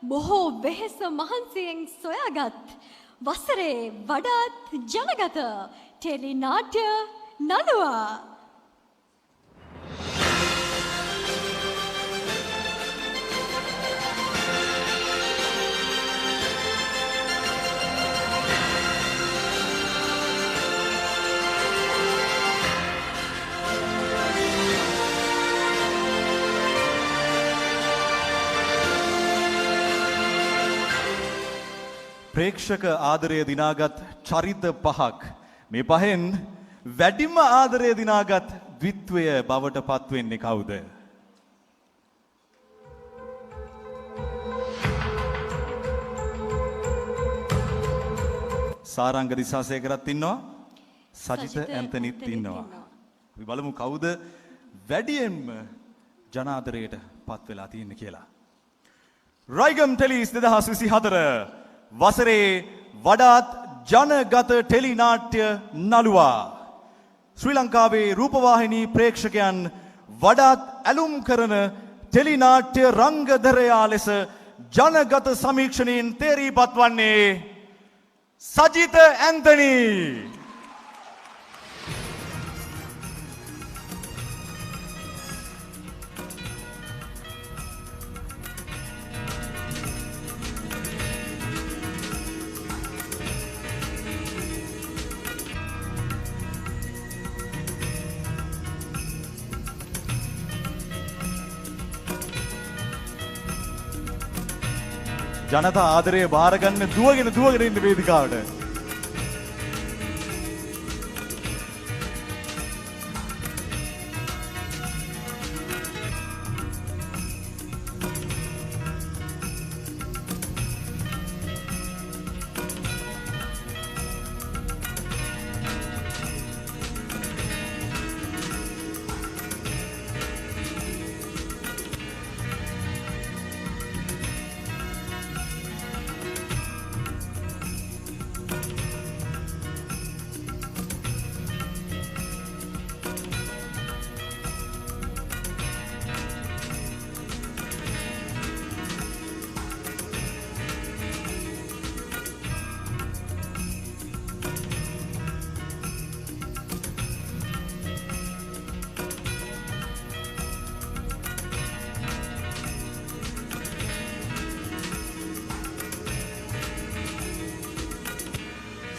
බොහෝ වෙහෙස මහන්සියෙන් සොයාගත් වසරේ වඩාත් ජනගත ටෙලි නාට්‍ය නළුවා. ප්‍රේක්ෂක ආදරය දිනාගත් චරිත පහක් මේ පහෙන් වැඩිම ආදරය දිනාගත් ද්විත්වය බවට පත්වෙන්නේ කවුද? සාරංග දිසාසේකරත් ඉන්නවා, සජිත ඇන්තනිත් ඉන්නවා. අපි බලමු කවුද වැඩියෙන්ම ජනාදරයට පත් වෙලා තියෙන්නේ කියලා. රයිගම් ටෙලිස් 2024 වසරේ වඩාත් ජනගත ටෙලි නාට්‍ය නළුවා. ශ්‍රී ලංකාවේ රූපවාහිනී ප්‍රේක්ෂකයන් වඩාත් ඇලුම් කරන ටෙලි නාට්‍ය රංගදරයා ලෙස ජනගත සමීක්ෂණයෙන් තේරීපත් වන්නේ සජිත ඇන්තනි. ජනතා ආදරය බාරගන්න දුවගෙන ඉන්න වේදිකාවට.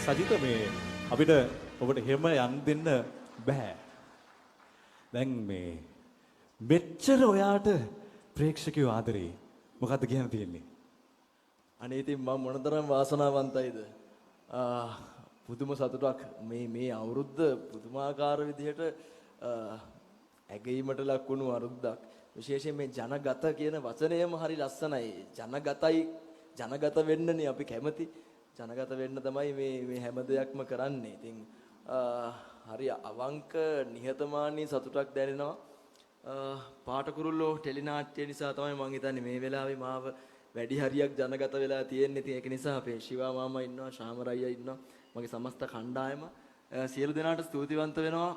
සජිත මේ අපිට ඔබට හැම යන් දෙන්න බෑ. දැන් මේ මෙච්චර ඔයාට ප්‍රේක්ෂකයෝ ආදරේ මොකද්ද කියන්න තියෙන්නේ? අනේ ඉතින් මම මොනතරම් වාසනාවන්තයිද. පුදුම සතුටක් මේ අවුරුද්ද පුදුමාකාර විදිහට ඇගීමට ලක් වුණු අවුරුද්දක්. විශේෂයෙන් මේ ජනගත කියන වචනයම හරි ලස්සනයි. ජනගත වෙන්නනේ අපි කැමති. ජනගත වෙන්න තමයි මේ හැම දෙයක්ම කරන්නේ. ඉතින් හරි අවංක නිහතමානී සතුටක් දැනෙනවා. පාටකුරුල්ලෝ ටෙලි නාට්‍ය නිසා තමයි මම හිතන්නේ මේ වෙලාවේ මාව වැඩි හරියක් ජනගත වෙලා තියෙන්නේ. ඉතින් ඒක නිසා අපේ ශිවා මාමා ඉන්නවා, ශාමරයියා ඉන්නවා, මගේ සමස්ත කණ්ඩායම සියලු දෙනාට ස්තුතිවන්ත වෙනවා.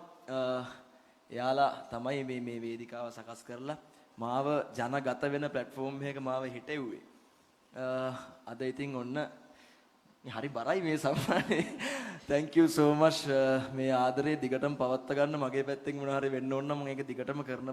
එයාලා තමයි මේ වේදිකාව සකස් කරලා මාව ජනගත වෙන platform එකක මාව හිටෙව්වේ. අද ඉතින් ඔන්න හරි බරයි මේ සම්මානේ. thank you so much. මේ ආදරේ දිගටම පවත්වා ගන්න මගේ පැත්තෙන් මොනවා හරි වෙන්න ඕන නම් මම ඒක දිගටම කරන